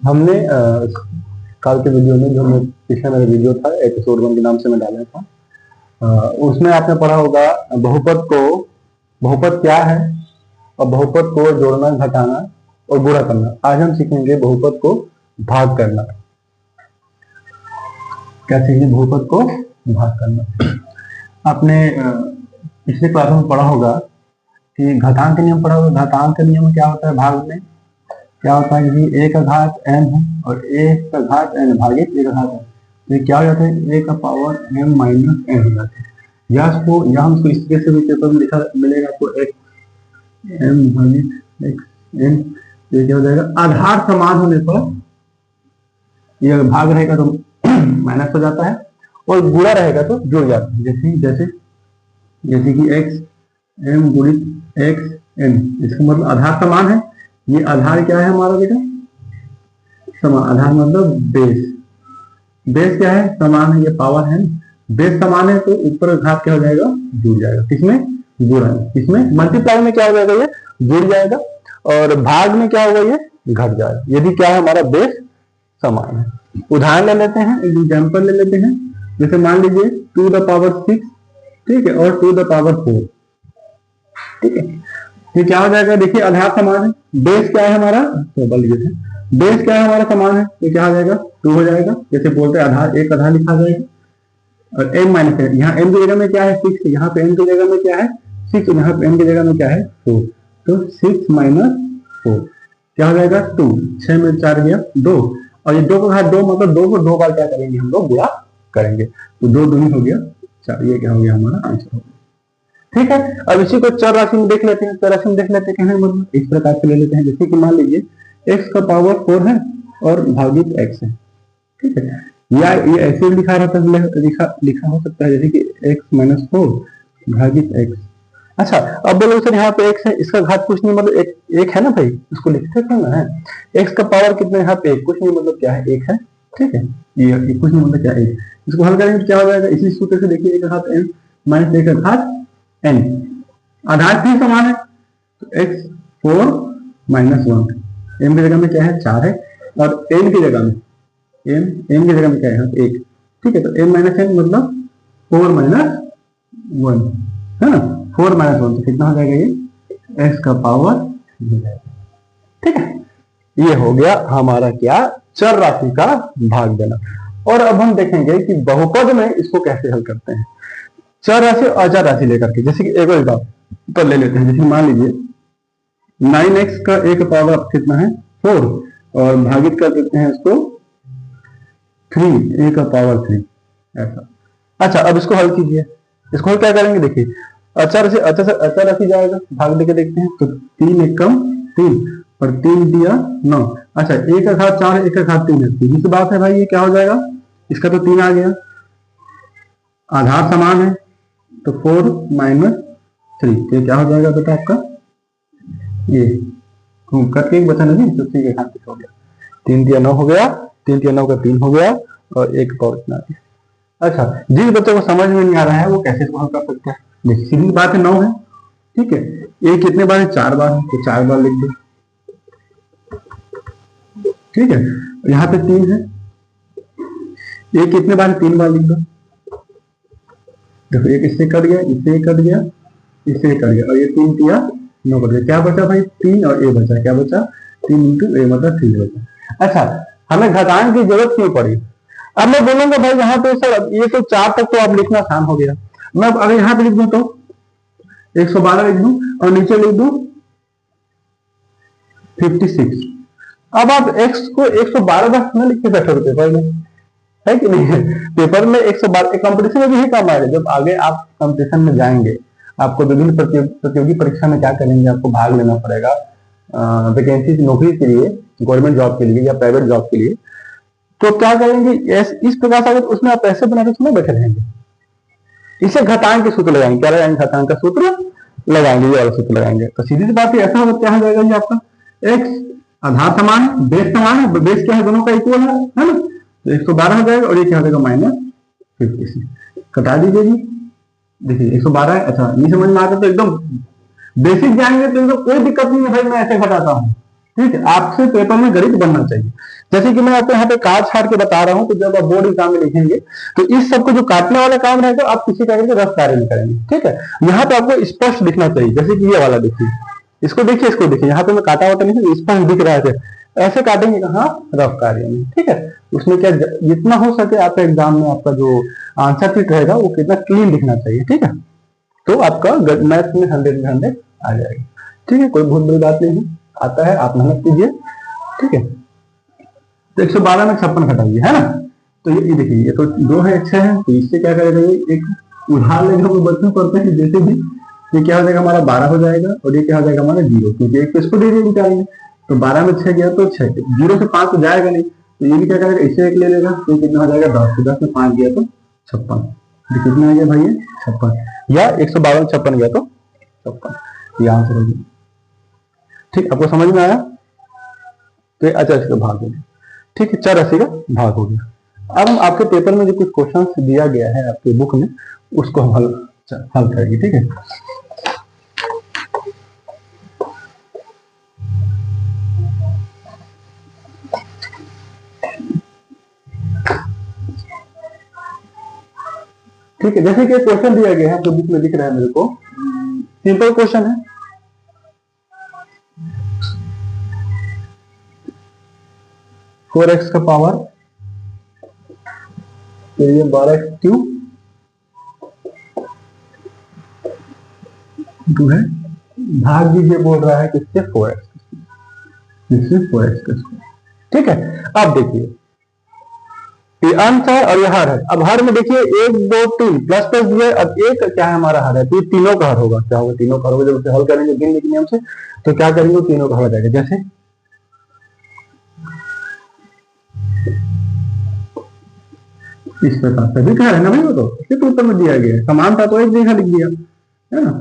हमने कल के वीडियो में जो पिछले मेरा वीडियो था एपिसोड 1 के नाम से मैं डाला था, उसमें आपने पढ़ा होगा बहुपद क्या है और बहुपद को जोड़ना, घटाना और गुणा करना। आज हम सीखेंगे बहुपद को भाग करना। क्या सीखेंगे? बहुपद को भाग करना। आपने पिछले क्लास में पढ़ा होगा कि घातांक का नियम पढ़ा होगा। घातांक का नियम क्या होता है? भाग में क्या होता है कि a का घात m है और a का घात n भागित a का घात m, तो ये क्या हो जाता है? a का पावर m माइनस n हो जाता है। या हम इसको इस तरह से भी पेपर में लिखा मिलेगा आपको x m भागित x n। ये क्या हो जाएगा? आधार समान होने पर ये भाग रहेगा तो माइनस हो जाता है और गुणा रहेगा तो जुड़ जाता है। जैसे कि x m गुणित x n, इसका मतलब आधार समान है। ये आधार क्या है हमारा बेटा? समान। आधार मतलब बेस क्या है? समान है। ये पावर है, बेस समान है तो ऊपर घात क्या हो जाएगा? जुड़ जाएगा। किसमें? गुणा में। किसमें? मल्टीप्लाई में क्या हो जाएगा? ये जुड़ जाएगा और भाग में क्या होगा? ये घट जाएगा। यदि क्या है? हमारा बेस समान है। उदाहरण ले लेते हैं, एक एग्जाम्पल ले लेते हैं। जैसे मान लीजिए 2 द पावर 6, ठीक है, और 2 द पावर 4, ठीक है। ये क्या हो जाएगा? देखिए आधार समान है, बेस क्या है हमारा? बेस क्या है हमारा? समान है, तो क्या हो जाएगा? 2 हो जाएगा। जैसे बोलते हैं आधार, एक आधार लिखा जाएगा और m माइनस है। यहाँ m की जगह में क्या है? 6। यहाँ पे m की जगह में क्या है? 6। यहाँ पे m की जगह में क्या है? 4। तो 6 माइनस 4 क्या हो जाएगा? 2। 6 में 4 गया 2, और ये 2 का घात 2, मतलब 2 को 2 बार क्या करेंगे? हम लोग गुणा करेंगे, तो 2 दूनी हो गया 4। ये क्या हो गया? हमारा आंसर हो गया। ठीक है। अब इसी को चर राशि में देख लेते हैं। चर राशि में देख लेते हैं, मतलब इस प्रकार से ले लेते हैं। जैसे कि मान लीजिए x का पावर 4 है और भागित x है, ठीक है। या ये ऐसे भी लिखा रहता है, लिखा हो सकता है, जैसे कि x माइनस 4 भागित x। अच्छा, अब बोलो सर यहाँ पे x है, इसका घात कुछ नहीं, मतलब एक है ना भाई, इसको लिखते थे ना है। x का पावर कितना है यहाँ पे? कुछ नहीं, मतलब क्या है? 1 है, ठीक है। ये कुछ नहीं, मतलब क्या है? 1। इसको हल करेंगे तो क्या हो जाएगा? इसी सूत्र से देखिए, एक घात n माइनस एक घात n, आधार भी समान है, तो x 4 माइनस 1, m की जगह में क्या है? 4 है, और n की जगह में m की जगह में क्या है? 1, ठीक है। तो m माइनस n मतलब 4 माइनस 1 है ना। 4 माइनस 1 तो कितना हो जाएगा? ये x का पावर, ठीक है। ये हो गया हमारा क्या? चर राशि का भाग देना। और अब हम देखेंगे कि बहुपद में इसको कैसे हल करते हैं, चर राशि और अचर राशि लेकर के। जैसे कि एक एग्जांपल ले लेते हैं। जैसे मान लीजिए 9x का एक पावर कितना है? 4, और भागित कर देते हैं इसको 3, a का पावर 3, ऐसा। अच्छा, अब इसको हल कीजिए। इसको हल क्या करेंगे? देखिए अचर से अचर राशि जाएगा, भाग देके देखते हैं। तो 3 एकम 3 और 3 दिया 9। अच्छा, एक का घात 4 है, एक का घात 3 है, सीधी सी बात है भाई। ये क्या हो जाएगा? इसका तो 3 आ गया, आधार समान है, तो 4 माइनस 3, ये क्या हो जाएगा बेटा आपका? ये करके एक बचा नहीं, तो 3 के घात हो गया, 3 दिया 9 हो गया, 3 दिया 9 का 3 हो गया, और एक पावर इतना आ गया। अच्छा, जिस बच्चे को समझ में नहीं आ रहा है वो कैसे इसको हल कर सकता है? सीधी बात है, 9 है, ठीक है। ये कितने बार है? 4 बार है, तो 4 बार लिख दो, ठीक है। यहाँ पे 3 है, ये कितने बार है? 3 बार लिख दो। देखो, एक इससे कट गया, इससे कट गया, इससे कट गया, और ये 3 दिया 9 कट गया। क्या बचा भाई? 3 और a बचा। क्या बचा? 3 इंटू a मतलब 3 बचा। अच्छा, हमें घटाने की जरूरत क्यों पड़ी? अब मैं बोलूंगा भाई यहाँ पे सर ये तो 4 तक तो आप लिखना आसान हो गया। मैं अगर यहाँ पे लिख दूं तो 112 लिख दूं और नीचे लिख दूं 56। अब आप x को 112 बार न लिख के बैठोगे पेपर में, है कि नहीं? पेपर में 112 कंपटीशन में भी यही काम आएगा। जब आगे आप कंपटीशन में जाएंगे, आपको विभिन्न प्रतियोगी परीक्षा में क्या करेंगे? आपको भाग लेना पड़ेगा वैकेंसी की नौकरी के लिए, गवर्नमेंट जॉब के लिए या प्राइवेट जॉब के लिए। तो क्या करेंगे? इस प्रकार से अगर उसमें आप पैसे बनाते उसमें बैठे रहेंगे। इसे घटांक के सूत्र लगाएंगे। क्या लगाएंगे? घटांक का सूत्र लगाएंगे, ये वाला सूत्र लगाएंगे। तो सीधी सी बात है, ऐसा होगा क्या हो जाएगा? ये आपका x आधार समान है, बेस समान है, बेस क्या है? दोनों का इक्वल है ना। तो 112 हो जाएगा, और ये क्या हो जाएगा? माइनस 56। कटा दीजिए जी। देखिए 112 है। अच्छा, नहीं समझ में आता तो एकदम बेसिक जाएंगे तो एकदम कोई दिक्कत नहीं है भाई, मैं ऐसे घटाता हूँ, ठीक है, आपसे पेपर में गणित बनना चाहिए। जैसे कि मैं आपको यहाँ पे काट छाट के बता रहा हूँ, तो जब आप बोर्ड एग्जाम में लिखेंगे तो इस सबको जो काटने वाला काम रहेगा आप किसी का करके रफ कार्य में करेंगे। ठीक है, यहाँ पे आपको स्पष्ट दिखना चाहिए, जैसे कि ये वाला देखिए, इसको देखिए, इसको देखिए, यहाँ पे मैं काटा वाटा नहीं, स्पष्ट दिख रहा है, ऐसे काटेंगे कहाँ, रफ कार्य में। ठीक है, उसमें क्या जितना हो सके आपका एग्जाम में आपका जो आंसर शीट रहेगा वो कितना क्लीन दिखना चाहिए। ठीक है, तो आपका मैथ में 100 में 100 आ जाएगा। ठीक है, कोई बहुत बड़ी बात नहीं है, आता है, आप मेहनत कीजिए। ठीक है, तो 112 में 56 घटाइए, है ना। तो ये देखिए, ये तो 2 है, 6 है, तो इससे क्या करेगा, ये एक उधार लेकर हम बच्चों करते हैं जैसे भी, ये क्या हो जाएगा हमारा 12 हो जाएगा, और ये क्या हो जाएगा हमारा 0, क्योंकि एक इसको दे दिए निकालेंगे, तो 12 में 6 गया तो 6, 0 से 5 तो जाएगा नहीं, तो ये भी क्या करेगा, इससे एक ले लेगा, तो कितना हो जाएगा 10, तो 10 में 5 गया तो 56, कितना आ गया भाई, 56, या 152 में 56 गया तो 56, ये आंसर हो गया। ठीक, आपको समझ में आया, तो अच्छा इसका भाग हो गया। ठीक है, 84 का भाग हो गया। अब हम आपके पेपर में जो कुछ क्वेश्चन दिया गया है आपके बुक में, उसको हम हल करेंगे। ठीक है, ठीक है, जैसे कि क्वेश्चन दिया गया है आपके बुक में दिख रहा है मेरे को, सिंपल क्वेश्चन है। 4x का पावर, फिर ये 12x क्यूब, 2 है, भाग दीजिए बोल रहा है किससे, 4x, किससे, 4x का स्क्वायर। ठीक है, अब देखिए ये अंश है और ये हर है। अब हर में देखिए 1 2 3 प्लस प्लस दिया, अब एक क्या है हमारा हर है, तो ये तीनों का हर होगा। क्या होगा, तीनों का हर होगा। जब उसे हल करेंगे गिनने के नियम से, तो क्या करेंगे, तीनों का हल आ जाएगा। जैसे इस प्रकार से भी है ना भाई, वो तो इसके उत्तर में दिया गया है, समान था तो एक जगह लिख दिया, है ना,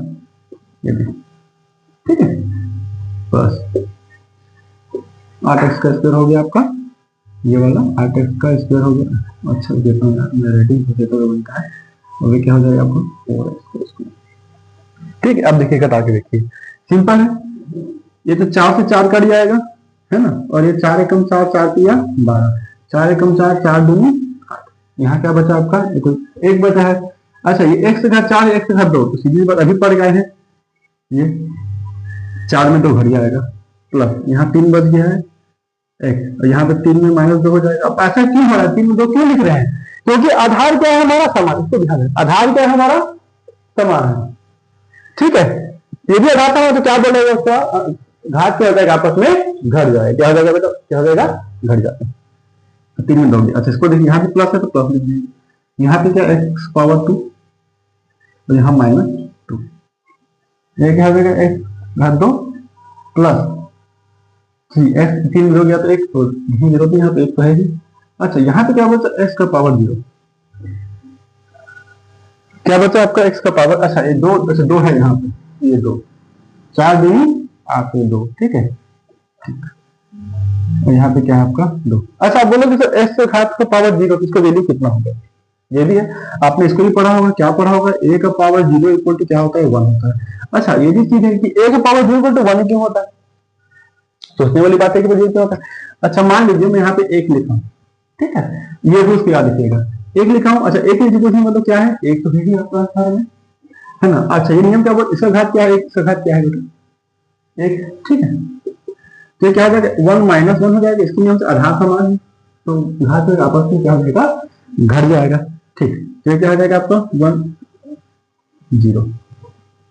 ये भी। ठीक है, बस 8x का स्क्वायर हो गया आपका, ये वाला 8x का स्क्वायर हो गया। अच्छा देखो मैं रेटिंग से तो बनता है, और ये क्या हो जाएगा आपको 4x का स्क्वायर। ठीक है, अब देखिए घटा के देखिए, सिंपल है, ये तो 4 से 4 कट जाएगा, है ना, और ये 4 एकम 4, 4 तिया 12, 4 एकम 4, 4 दूनी 8, यहाँ क्या बचा आपका, एक बचा है। अच्छा, ये x से घात 4, x से घात 2, तो सीधी बात अभी पड़ गए हैं, ये 4 में 2 घट जाएगा, प्लस यहाँ 3 बच गया है x, और यहाँ पे 3 में -2 हो जाएगा। अब ऐसा क्यों हो रहा है, 3 में 2 क्यों लिख रहे हैं, क्योंकि आधार क्या है हमारा, समान। इसको ध्यान दें, आधार क्या है हमारा, समान है। ठीक है, ये भी आधार था तो क्या बोलेगा उसका, घात क्या हो जाएगा, आपस में घट जाएगा। क्या हो जाएगा बेटा, क्या हो जाएगा, घट जाएगा। तो 3 में 2 गया। अच्छा, इसको देखिए, यहाँ पे प्लस है तो प्लस लिख दीजिए, यहाँ पे क्या x पावर 2 और यहाँ -2, ये क्या हो जाएगा, x घात 2 प्लस 3x, 3 में 2 गया तो 1, तो नहीं जरूरत नहीं, यहाँ पे 1 तो है ही। अच्छा, यहाँ पे क्या बचा, x का पावर 0, क्या बचा आपका x का पावर, अच्छा ये 2, अच्छा 2 है यहाँ पे, ये 2, 4 दूनी 8 में 2। ठीक है, ठीक, और यहाँ पे क्या है आपका 2। अच्छा, आप बोलोगे सर x का घात का पावर 0, तो इसका वैल्यू कितना होगा, ये भी है, आपने इसको भी पढ़ा होगा। क्या पढ़ा होगा, a का पावर 0 इक्वल टू क्या होता है, 1 होता है। अच्छा, ये भी चीज है कि a का पावर 0 इक्वल टू 1 क्यों होता है, सोचने वाली बात है कि ये क्यों होता है। अच्छा, मान लीजिए मैं यहाँ पे 1 लिखा हूँ, ठीक है, ये रूल्स क्या लिखिएगा, 1 लिखा हूँ। अच्छा, 1 इक्वेशन मतलब क्या है, 1 तो है आपका आंसर में, है ना। अच्छा, ये नियम क्या बोल, इसका घात क्या है, 1 इसका घात क्या है बेटा, 1। ठीक है, तो ये क्या हो जाएगा, 1 -1 हो जाएगा, इसके नियम से आधार समान है, तो घात आपस में क्या हो जाएगा, घट जाएगा। ठीक, तो क्या हो जाएगा आपका 1 0।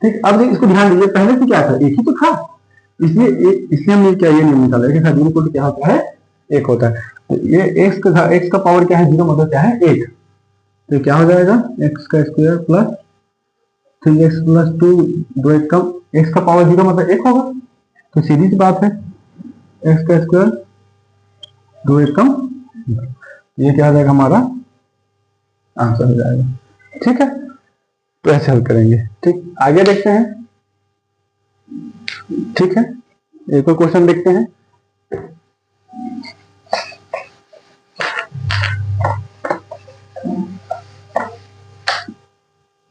ठीक, अब देखिए इसको ध्यान दीजिए, पहले से क्या था, एक ही तो था, इसलिए हमने क्या ये नियम निकाला है, जीरो को क्या होता है, 1 होता है। तो ये x का पावर क्या है, 0 मतलब क्या है 1, तो क्या हो जाएगा x का स्क्वायर प्लस 3x प्लस 2, 2 1 कम, x का पावर 0 मतलब 1 होगा, तो सीधी सी बात है x का स्क्वायर 2 1 कम, ये क्या हो जाएगा हमारा आंसर हो जाएगा। ठीक है, तो ऐसे हल करेंगे। ठीक, आगे देखते हैं। ठीक है, एक और क्वेश्चन देखते हैं।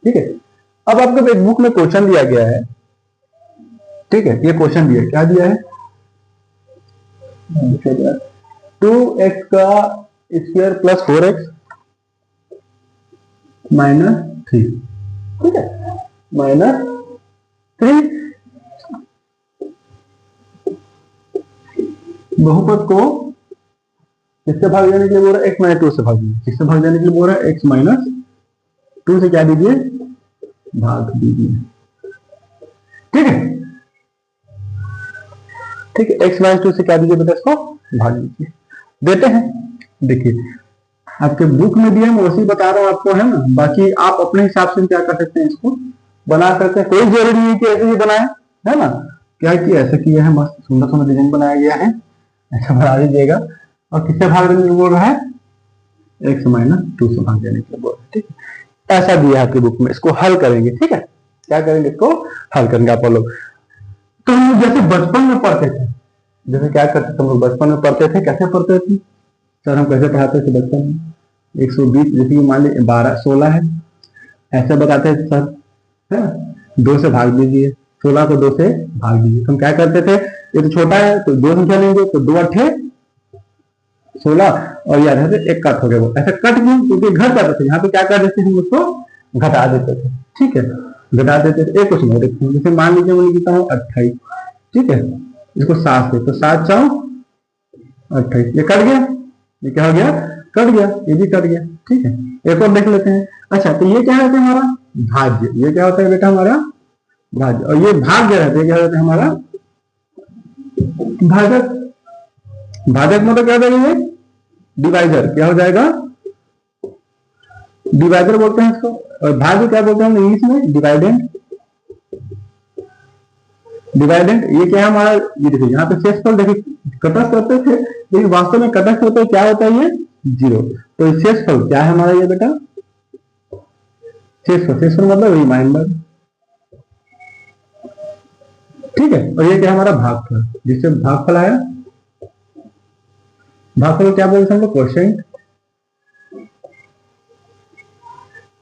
ठीक है, अब आपको एक बुक में क्वेश्चन दिया गया है। ठीक है, ये क्वेश्चन दिया, क्या दिया है, 2x का स्क्वायर प्लस 4x -3, ठीक है, -3। बहुपद को किससे भाग जाने के लिए बोल रहा है? x - 2 से भाग दीजिए। किससे भाग जाने के लिए बोल रहा है? x - 2 से क्या दीजिए? भाग दीजिए, ठीक है, ठीक है। x - 2 से क्या दीजिए बेटा? इसको भाग दीजिए। देते हैं, देखिए आपके बुक में भी हम वैसे बता रहा हूं आपको, है ना। बाकी आप अपने हिसाब से क्या कर सकते हैं, इसको बना सकते हैं। कोई जरूरी नहीं है कि ऐसे ही बनाए, है ना। क्या कि ऐसा किया है, मस्त सुंदर सुंदर डिजाइन बनाया गया है, ऐसा बना दीजिएगा। और किससे भाग देने के लिए बोल रहा है? x - 2 से भाग देने के लिए बोल रहा है, ठीक है। ऐसा दिया है आपकी बुक में, इसको हल करेंगे, ठीक है। क्या करेंगे? इसको हल करेंगे आप लोग। तो हम जैसे बचपन में पढ़ते थे, जैसे क्या करते थे हम लोग बचपन में पढ़ते थे, कैसे पढ़ते थे सर? हम कैसे पढ़ाते थे बचपन में? 120 जैसे कि मान लीजिए 12 16 है, ऐसे बताते थे सर, है ना। 2 से भाग दीजिए, 16 को 2 से भाग दीजिए। हम क्या करते थे, ये तो छोटा है तो 2 संख्या लेंगे, तो 2 8 16 और याद है एक कट हो गया। वो ऐसा कट क्यों? क्योंकि घट जाते थे। यहाँ पे क्या कर देते थे, हम उसको घटा देते थे, ठीक है, घटा देते थे। एक कुछ नहीं देखते हैं, जैसे मान लीजिए मैं लिखता हूँ 28, ठीक है, इसको 7 से, तो 7 4 28, ये कट गया, ये क्या हो गया? कट गया, ये भी कट गया, ठीक है। एक और देख लेते हैं। अच्छा, तो ये क्या है हमारा? भाज्य। ये क्या होता है बेटा? हमारा भाज्य। और ये भाग्य रहता है, क्या होता है? हमारा भाजक। भाजक मतलब क्या हो जाएगा? डिवाइजर। क्या हो जाएगा? डिवाइजर बोलते हैं इसको। और भाज्य क्या बोलते हैं इंग्लिश में? डिवाइडेंट। डिवाइडेंट ये क्या है हमारा? ये देखिए यहाँ पे शेषफल देखिए कटस्थ करते थे, लेकिन वास्तव में कटस्थ होता है क्या होता है? ये 0। तो शेषफल क्या है हमारा? ये बेटा शेषफल। शेषफल मतलब रिमाइंडर, ठीक है। और ये क्या है हमारा? भागफल। जिससे भागफल आया, भागफल क्या बोलते हैं हम लोग? क्वोशिएंट,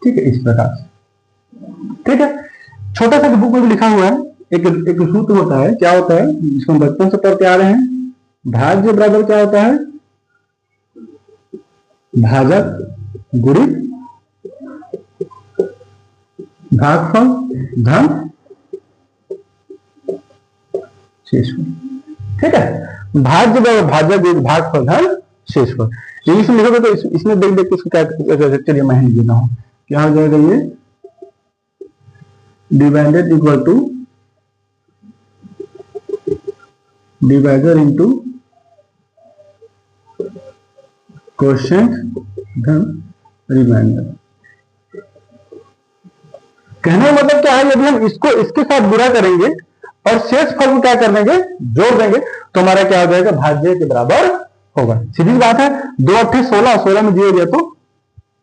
ठीक है, इस प्रकार से, ठीक है। छोटा सा बुक में लिखा हुआ है, एक सूत्र होता है, क्या होता है, जिसको हम बचपन से पढ़ते आ रहे हैं। भाज्य बराबर क्या होता है? भाजक गुणित भागफल धन शेषफल, ठीक है। भाज्य बराबर भाजक गुणित भागफल धन शेषफल। इंग्लिश में लिखोगे तो इसमें देख देख के इसको क्या, चलिए मैं ही देता हूं, क्या हो जाएगा? ये divided equal to divisor into quotient धन रिमाइंडर। कहने का मतलब क्या है? यदि हम इसको इसके साथ गुणा करेंगे और शेष फल को क्या कर देंगे? जोड़ देंगे, तो हमारा क्या हो जाएगा? भाज्य के बराबर होगा। सीधी बात है। 2 8 16, 16 में 0 दिया तो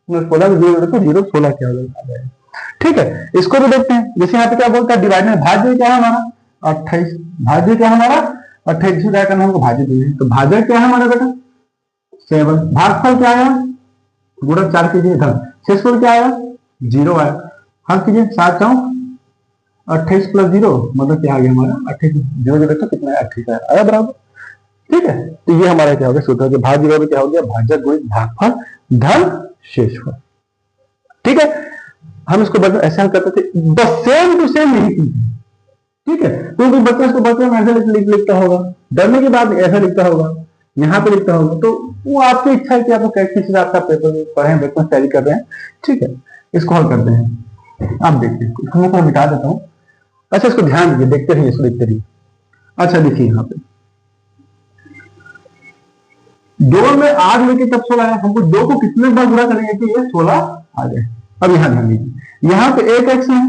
16 में 0 तो 0 16 क्या हो जाएगा? ठीक है। इसको भी देखते हैं। जैसे यहाँ पे क्या बोलता है? डिवाइड में भाज्य क्या है हमारा? 28। भाज्य क्या है हमारा? 28 से क्या करना हमको? भाज्य देना है। तो भाज्य क्या है हमारा बेटा? 7। भागफल क्या आया? गुणा 4 कीजिए धन। शेषफल क्या आया? 0 आया। हल कीजिए 7 4 28 प्लस 0 मतलब क्या आ गया हमारा? 28 0 0 तो कितना है? 28 आया बराबर, ठीक है। तो ये हमारा क्या हो गया? सूत्र भाज्य बराबर क्या हो गया? भाजक गुणित भागफल धन शेषफल, ठीक है। हम इसको ऐसे हल करते थे, बस सेम टू सेम यही चीज, ठीक है। क्योंकि बच्चा इसको बच्चे में ऐसे लिखता होगा, डरने के बाद ऐसा लिखता होगा, यहाँ पे लिखता होगा, तो वो आपकी इच्छा है कि आपको किस हिसाब का पेपर पढ़े, बचपन तैयारी कर रहे हैं, ठीक है। इसको हल करते हैं। आप देखिए, इसको मैं मिटा देता हूँ। अच्छा, इसको ध्यान दीजिए, देखते रहिए, इसको देखते रहिए। अच्छा देखिए, यहाँ पे 2 में 8 लेके तब 16 है। हमको 2 को कितने बार गुणा करेंगे कि ये 16 आ जाए? अब यहाँ ध्यान दीजिए, यहाँ पे 1 x है,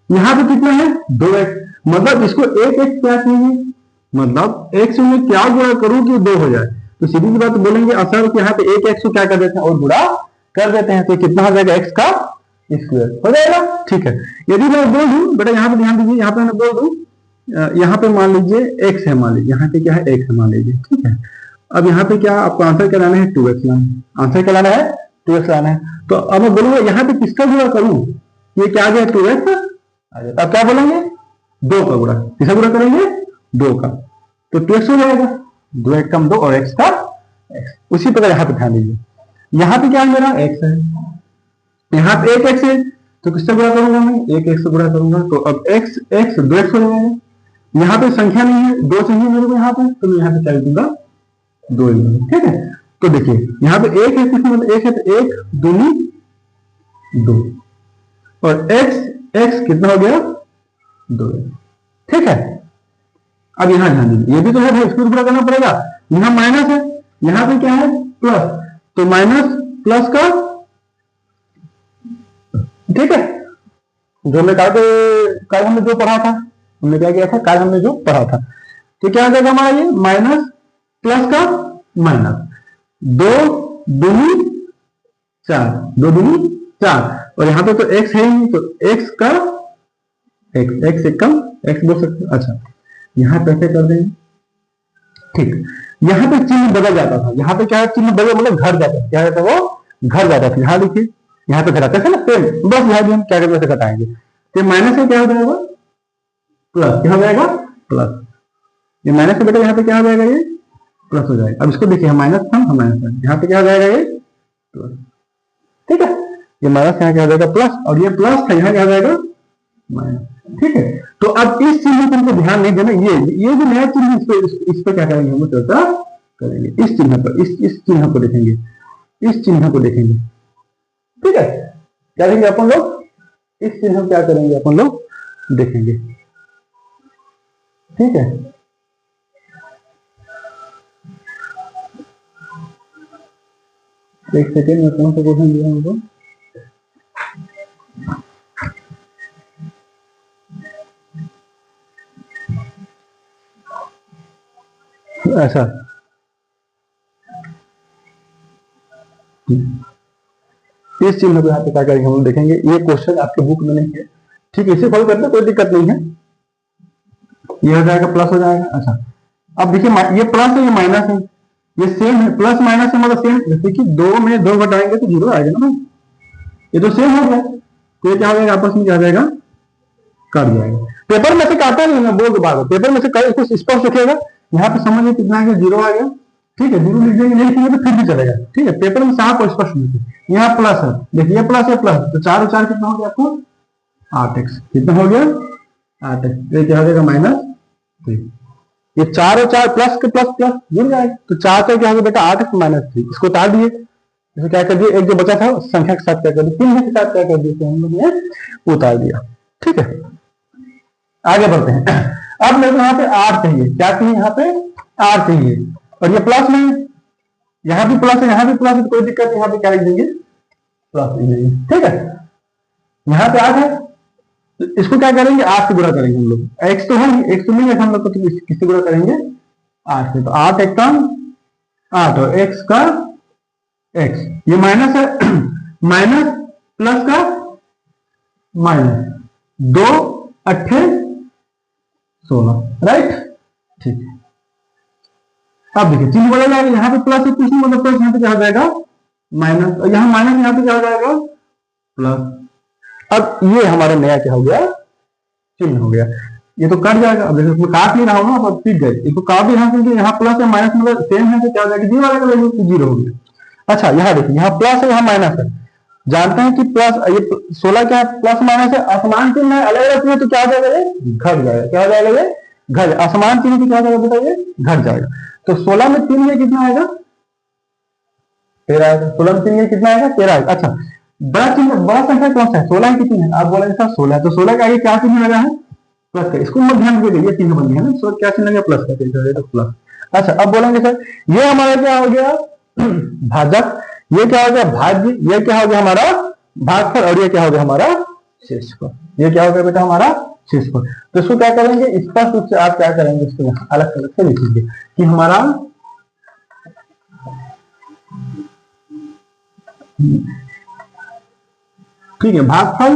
यहाँ पे कितना है? 2x। मतलब इसको 1 x क्या चाहिए? मतलब x में क्या गुणा करूं कि 2 हो जाए? तो सीधी सी बात बोलेंगे असल कि यहाँ पे 1 x को क्या कर देते हैं? और गुणा कर देते हैं, तो कितना हो जाएगा? x का स्क्वायर हो जाएगा, ठीक है। यदि मैं बोल दूं बेटा, यहाँ पे ध्यान दीजिए, यहाँ पे मैं बोल दूं, यहाँ पे मान लीजिए x है, मान लीजिए यहाँ पे क्या है? x है मान लीजिए, ठीक है। अब यहाँ पे क्या आपको आंसर क्या लाना है? 2x लाना है। आंसर क्या लाना है? 2x लाना है। तो अब मैं बोलूंगा यहाँ पे किसका गुणा करूं? ये क्या आ गया? 2x आ जाता। अब क्या बोलेंगे? 2 का गुणा। किसका गुणा करेंगे? 2 का, तो 2x हो जाएगा। 2 एक कम 2 और x का x। उसी प्रकार यहाँ पे ध्यान दीजिए, यहाँ पे क्या है मेरा x है, यहाँ पे एक x है, तो किससे गुणा करूंगा मैं, एक x से गुणा करूंगा, तो अब x x 2x हो जाएगा। यहाँ पे संख्या नहीं है, 2 चाहिए मेरे को यहाँ पे, तो मैं यहाँ पे क्या दूंगा, 2 ही दूंगा। ठीक है, तो देखिए यहाँ पे एक है, किसमें मतलब एक है, तो 1 दूनी 2 और x कितना हो गया, 2। ठीक है, अब यहाँ ध्यान दीजिए, ये भी तो है भाई, इसको पूरा करना पड़ेगा। यहाँ माइनस है, यहाँ पे क्या है प्लस, तो माइनस प्लस का, ठीक है, जो हमने कार्य हमने जो पढ़ा था, हमने क्या किया था, कार्य हमने जो पढ़ा था, तो क्या आ जाएगा हमारा ये माइनस प्लस का माइनस, 2 दूनी 4, 2 दूनी 4, और यहाँ पे तो x है ही नहीं, तो x का x एक कम x 2 सकते। अच्छा, यहाँ पे कैसे कर देंगे, ठीक, यहाँ पे चिन्ह बदल जाता था, यहाँ पे क्या है, चिन्ह बदल मतलब घर जाता था, क्या रहता है वो, घर जाता था। यहाँ देखिए, यहाँ पे घटाते थे ना सेम, बस यहाँ भी हम क्या करते थे, घटाएंगे, तो माइनस से क्या हो जाएगा, प्लस, क्या हो जाएगा, प्लस, ये माइनस से बेटा यहाँ पे क्या हो जाएगा, ये प्लस हो जाएगा। अब इसको देखिए, हम माइनस था, हम माइनस था, यहाँ पे क्या हो जाएगा, ये प्लस। ठीक है, ये माइनस यहाँ क्या हो जाएगा, प्लस, और ये प्लस था, यहाँ क्या हो जाएगा, माइनस। ठीक है, तो अब इस चिन्ह को हमको ध्यान नहीं देना, ये जो नया चिन्ह, इस पर क्या करेंगे, हम चर्चा करेंगे, इस चिन्ह पर, इस चिन्ह को देखेंगे, इस चिन्ह को देखेंगे। ठीक है, क्या देखेंगे अपन लोग, इस चिन्ह क्या करेंगे अपन लोग, देखेंगे। ठीक है, एक सेकेंड में कौन सा क्वेश्चन दिया हमको, ऐसा इस चिन्ह को यहाँ पे क्या करेंगे, हम देखेंगे, ये क्वेश्चन आपके बुक में नहीं है। ठीक है, इसे फॉलो करते कोई दिक्कत नहीं है, ये हो जाएगा प्लस हो जाएगा। अच्छा, अब देखिए, ये प्लस है, ये माइनस है, ये सेम है, प्लस माइनस है मतलब सेम, जैसे कि 2 में 2 घटाएंगे तो 0 आएगा ना, ये तो सेम हो गया, तो ये क्या हो जाएगा, आपस में क्या हो जाएगा, कट जाएगा। पेपर में से काटा नहीं, मैं बोल दो बात, पेपर में से कुछ स्पष्ट रखिएगा, यहाँ पे समझिए कितना आ गया, 0 आ गया। ठीक है, 0 लिख देंगे, नहीं लिखेंगे तो फिर भी चलेगा। ठीक है, पेपर में साफ और स्पष्ट लिखिए, यहाँ प्लस है, देखिए प्लस है, प्लस, तो 4 और 4 कितना हो गया आपको, 8x, कितना हो गया, 8x, ये क्या हो जाएगा, माइनस 3, ये 4 और 4 प्लस के प्लस प्लस जुड़ जाएगा, तो 4 का क्या हो गया बेटा, 8x माइनस 3, इसको उतार दिए, इसको क्या कर दिए, एक जो बचा था संख्या के साथ क्या कर दिया, चिन्ह के साथ क्या कर दिया, तो हम लोग ने उतार दिया। ठीक है, आगे बढ़ते हैं। अब मेरे को यहाँ पे 8 चाहिए, क्या चाहिए, यहाँ पे 8 चाहिए, और ये प्लस में, यहाँ भी प्लस है, यहाँ भी प्लस है, तो कोई दिक्कत नहीं, यहाँ पे क्या लिख देंगे, प्लस लिख देंगे। ठीक है, यहाँ पे 8 है, तो इसको क्या करेंगे, 8 से गुणा करेंगे हम लोग, x तो है, x तो नहीं है हम लोग को, तो किससे गुणा करेंगे, 8 से, तो 8 एक कम 8 और x का x, ये माइनस है, माइनस प्लस का माइनस, 2 8 16, राइट। ठीक है, अब देखिए चिन्ह बदल जाएगा, यहाँ पे प्लस है, कुछ नहीं मतलब प्लस, यहाँ पे क्या हो जाएगा, माइनस, और यहाँ माइनस, यहाँ पे क्या हो जाएगा, प्लस। अब ये हमारा नया क्या हो गया, चिन्ह हो गया, ये तो कट जाएगा। अब देखो काट नहीं रहा हूँ ना, अब टिक गए, इसको काट भी रहा क्योंकि यहाँ प्लस है माइनस मतलब सेम है, तो क्या हो जाएगा, 0 आएगा, वैल्यू 0 हो गया। अच्छा, यहाँ देखिए, यहाँ प्लस है, यहाँ माइनस है, जानते हैं कि प्लस, ये 16 क्या है, प्लस माइनस है, असमान चिन्ह है, अलग अलग है, तो क्या हो जाएगा, ये घट जाएगा, क्या हो जाएगा, ये घट, असमान चिन्ह की क्या हो जाएगा बेटा, ये घट जाएगा। तो 16 में 3 में कितना आएगा, 13 आएगा, 16 में 3 में कितना आएगा, 13 आएगा। अच्छा, बड़ा चिन्ह, बड़ा संख्या कौन सा है, 16 कितनी है, आप बोलेंगे सर 16 है, तो 16 के आगे क्या चिन्ह लगा है, प्लस का, इसको मत ध्यान दीजिए, ये चिन्ह बन गया ना, सो क्या चिन्ह लगा, प्लस का, तो प्लस। अच्छा, अब बोलेंगे सर ये हमारा क्या हो गया, भाजक, ये क्या हो गया, भाज्य, ये क्या हो गया हमारा भागफल, और ये क्या हो गया हमारा शेषफल, ये क्या हो गया बेटा हमारा शेषफल। तो इसको क्या करेंगे, स्पष्ट रूप से आप क्या करेंगे, इसको अलग अलग से लिखेंगे कि हमारा ठीक है, भागफल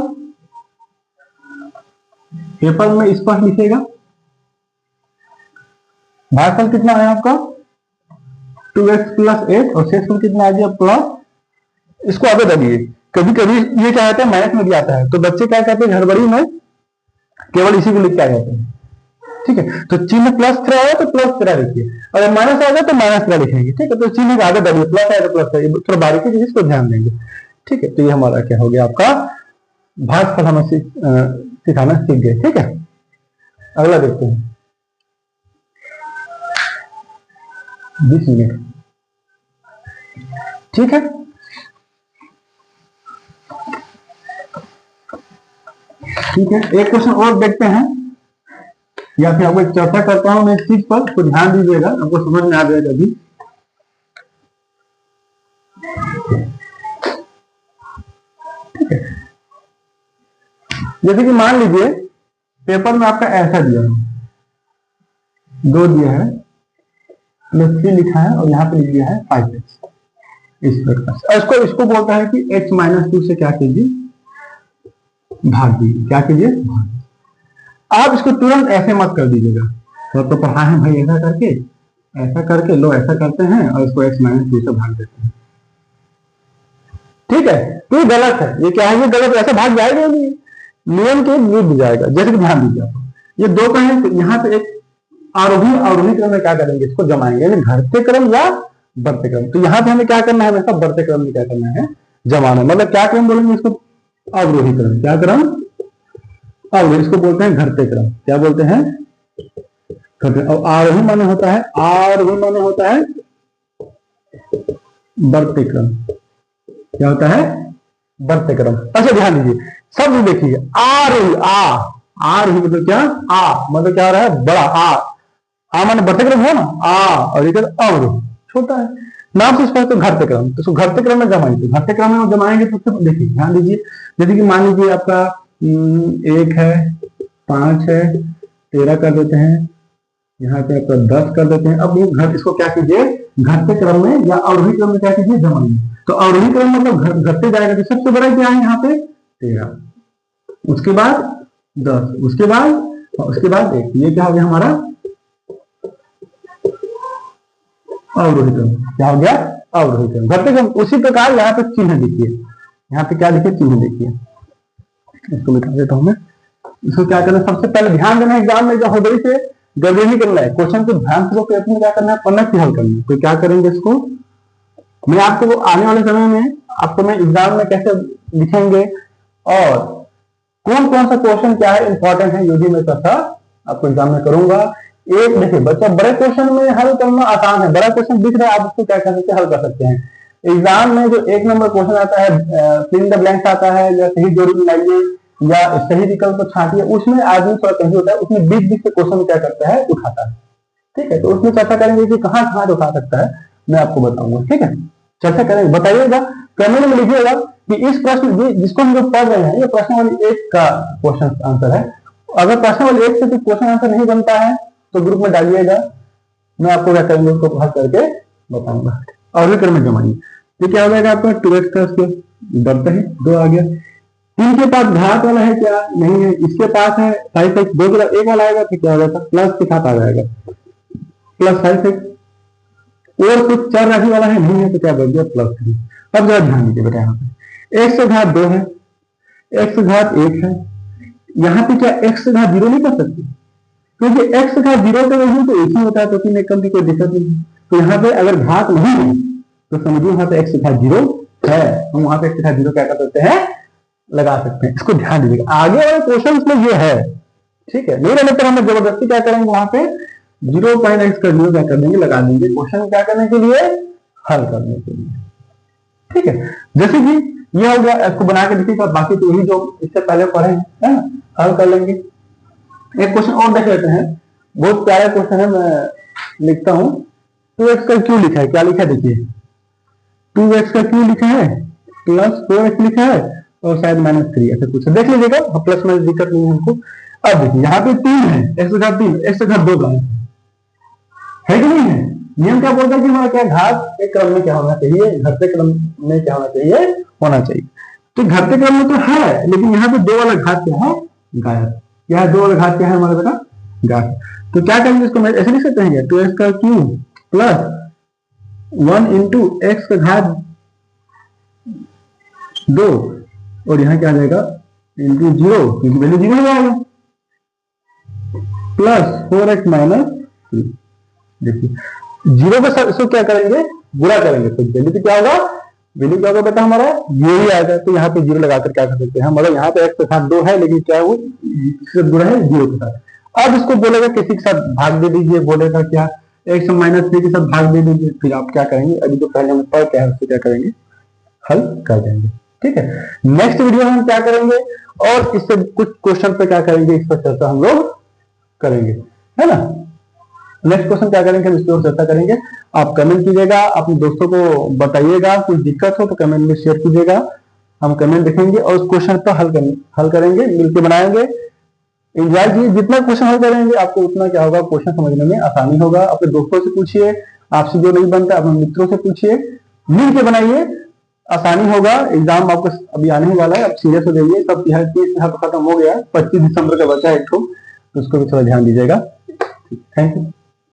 पेपर में स्पष्ट लिखेगा, भागफल कितना है आपका 2x + 8 और शेषफल कितना आ गया प्लस, इसको आगे बढ़िए। कभी कभी ये क्या कहते हैं, मैथ में भी आता है, तो बच्चे क्या कहते हैं, हड़बड़ी में केवल इसी को लिख के आ जाते हैं, ठीक है, तो चिन्ह प्लस 3 आया तो प्लस 3 लिखिए, अगर माइनस आएगा तो माइनस 3 लिखेंगे। ठीक है, तो चिन्ह का आगे बढ़िए, प्लस आया तो प्लस आएगा, थोड़ा बारीकी से इसको ध्यान देंगे। ठीक है, तो ये हमारा क्या हो गया, आपका भागफल हम सिखाना सीख गए। ठीक है, अगला देखते हैं 20 मिनट। ठीक है, ठीक है, एक क्वेश्चन और देखते हैं, या फिर आपको एक चर्चा करता हूं मैं इस चीज पर, तो ध्यान दीजिएगा, आपको समझ में आ जाएगा अभी। ठीक है, जैसे कि मान लीजिए पेपर में आपका ऐसा दिया है, 2 दिया है, +3 लिखा है और यहाँ पे लिख दिया है 5x इस प्रकार। इसको बोलता है कि x - 2 से क्या कीजिए, भाग दीजिए। क्या कीजिए, भाग। आप इसको तुरंत ऐसे मत कर दीजिएगा, तो पढ़ा है भाई ऐसा करके लो, ऐसा करते हैं और इसको x - 2 से भाग देते हैं। ठीक है, तो ये गलत है, ये क्या है, ये गलत, ऐसा भाग जाएगा नहीं, नियम के विरुद्ध जाएगा। जैसे कि ध्यान दीजिए, आप ये 2 का है, यहाँ पे एक आरोही अवरोही क्रम में क्या करेंगे, इसको जमाएंगे, यानी घटते क्रम या बढ़ते क्रम। तो यहाँ पे हमें क्या करना है, हमेशा बढ़ते क्रम में क्या करना है, जमाना। मतलब क्या क्रम बोलेंगे इसको, अवरोही क्रम। क्या क्रम, अवरोही, इसको बोलते हैं घटते क्रम। क्या बोलते हैं, घटते। और आरोही माने होता है, आरोही माने होता है बढ़ते क्रम। क्या होता है, बढ़ते क्रम। अच्छा ध्यान दीजिए, शब्द देखिए, आरोही, आरोही मतलब क्या, मतलब क्या हो रहा है, बड़ा आ माने बढ़ते क्रम हो ना, और इधर अवरोही छोटा है, नाम से इसका तो घटते क्रम, तो घटते क्रम में जमाएंगे। घटते क्रम में जमाएंगे तो देखिए, ध्यान दीजिए, जैसे कि मान लीजिए आपका 1 है, 5 है, 13 कर देते हैं, यहाँ पे आपका 10 कर देते हैं। अब ये इसको क्या कीजिए, घटते क्रम में या अवरोही क्रम में क्या कीजिए, जमाइए। तो अवरोही क्रम मतलब घटते जाएगा, तो सबसे बड़ा क्या है यहाँ पे 13, उसके बाद 10, उसके बाद 1, ये क्या हो गया हमारा अवरोही क्रम। क्या हो गया, अवरोही क्रम, घटते क्रम। उसी प्रकार यहाँ पे चिन्ह देखिए, यहाँ पे क्या देखिए, चिन्ह देखिए, इसको मिटा देता हूं मैं। इसको क्या करना है, सबसे पहले ध्यान देना, एग्जाम में जो हदरी से गड़बड़ी नहीं करना है, क्वेश्चन को ध्यान से पेपर में क्या करना है, पन्ना की हल करना है। तो क्या करेंगे, इसको मैं आपको आने वाले समय में आपको मैं एग्जाम में कैसे लिखेंगे और कौन कौन सा क्वेश्चन क्या है इंपॉर्टेंट है, ये भी मैं चर्चा आपको एग्जाम में करूंगा। एक देखिए बच्चा, बड़े क्वेश्चन में हल करना आसान है, बड़ा क्वेश्चन दिख रहा है, आप उसको क्या कर सकते हैं, हल कर सकते हैं। एग्जाम में जो 1 नंबर क्वेश्चन आता है, फिल इन द ब्लैंक्स आता है, या सही जोड़ी बनाइए या सही विकल्प को छांटिए, उसमें आदमी थोड़ा कहीं होता है, उसमें बीच से क्वेश्चन क्या करता है, उठाता है। ठीक है, तो उसमें चर्चा करेंगे कि कहाँ कहाँ उठा सकता है, मैं आपको बताऊंगा। ठीक है, चर्चा करेंगे, बताइएगा, कमेंट में लिखिएगा कि इस प्रश्न जिसको हम लोग पढ़ रहे हैं, ये प्रश्न वाली 1 का क्वेश्चन आंसर है। अगर प्रश्न वाली 1 से क्वेश्चन आंसर नहीं बनता है तो ग्रुप में डालिएगा, मैं आपको क्या करेंगे, उसको हल करके बताऊंगा। और भी क्रम में जमाइए, तो क्या हो जाएगा आपका 2x का बढ़ता है, 2 आ गया। इनके पास घात वाला है क्या, नहीं है, इसके पास है 5x, 2 के 1 वाला आएगा, फिर क्या हो जाएगा, प्लस के साथ आ जाएगा, प्लस 5x। और कुछ चर राशि वाला है, नहीं है, तो क्या बढ़ गया, +3। अब जरा ध्यान दीजिए बेटा, यहाँ पे x से घात 2 है, x से घात 1 है, यहाँ पे क्या x से घात 0 नहीं कर सकते, क्योंकि x से घात 0 का वैल्यू तो एक ही होता है, तो 3 एकम की कोई दिक्कत नहीं है। तो यहाँ पे अगर घात नहीं है तो समझिए यहाँ पे x से घात 0 है, हम वहां पे x से घात 0 क्या कर सकते हैं, लगा सकते हैं। इसको ध्यान दीजिएगा, आगे वाले क्वेश्चन में ये है। ठीक है, नहीं रहने पर हम जबरदस्ती क्या करेंगे, वहां पे 0.x का 0 क्या कर देंगे, लगा देंगे, क्वेश्चन क्या करने के लिए, हल करने के लिए। ठीक है, जैसे कि ये हो गया, इसको बना के देखिएगा, बाकी तो यही जो इससे पहले पढ़े हैं, हल कर लेंगे। एक क्वेश्चन और देख लेते हैं, बहुत प्यारा क्वेश्चन है, मैं लिखता हूं। 2x का क्यों लिखा है, क्या लिखा है देखिए, 2x का क्यों लिखा है, +4x लिखा है और शायद -3 ऐसा कुछ देख लीजिएगा, प्लस माइनस दिक्कत नहीं है हमको। अब देखिए यहाँ पे 3 है, x से घात 3, x से घात 2 है कि नहीं है। नियम क्या बोलता है कि हमारा क्या घात एक क्रम में क्या होना चाहिए, घटते क्रम में क्या होना चाहिए। तो घटते क्रम में तो है, लेकिन यहाँ पे 2 वाला घात क्या है, गायब। क्या है, 2 वाला घात क्या है हमारा बेटा, गायब। तो क्या करेंगे, इसको मैं ऐसे लिख सकते हैं, 2x का क्यूब प्लस 1 इंटू एक्स का घात 2, और यहाँ क्या आ जाएगा, इंटू 0, क्योंकि वैल्यू 0 हो जाएगा। Plus 4x minus 3। देखिए जीरो के साथ इसको क्या करेंगे, गुणा करेंगे तो वैल्यू तो क्या होगा, वैल्यू क्या होगा बेटा हमारा ये ही आएगा। तो यहाँ पे जीरो लगाकर क्या कर सकते हैं, मतलब यहाँ पे x के साथ 2 है लेकिन क्या है वो इससे गुणा है जीरो के साथ। अब इसको बोलेगा किसी के साथ भाग दे दीजिए, बोलेगा क्या x माइनस 3 के साथ भाग दे दीजिए, फिर आप क्या करेंगे, अभी जो पहले हम पढ़ के हैं उसको क्या करेंगे, हल कर देंगे। ठीक है, नेक्स्ट वीडियो में हम क्या करेंगे और इससे कुछ क्वेश्चन पे क्या करेंगे, इस पर चर्चा हम लोग करेंगे, है ना। नेक्स्ट क्वेश्चन क्या करेंगे हम इस पर चर्चा करेंगे। आप कमेंट कीजिएगा, अपने दोस्तों को बताइएगा, कुछ दिक्कत हो तो कमेंट में शेयर कीजिएगा, हम कमेंट देखेंगे और उस क्वेश्चन पर हल करेंगे, मिलकर बनाएंगे। एंजॉय कीजिए, जितना क्वेश्चन हल करेंगे आपको उतना क्या होगा, क्वेश्चन समझने में आसानी होगा। अपने दोस्तों से पूछिए, आपसे जो नहीं बनता अपने मित्रों से पूछिए, मिल के बनाइए, आसानी होगा। एग्जाम आपको अभी आने ही वाला है, अब सीरियस हो जाइए। सब खत्म हो गया, 25 दिसंबर का बचा है एक ठो, तो उसको भी थोड़ा ध्यान दीजिएगा। Thank you.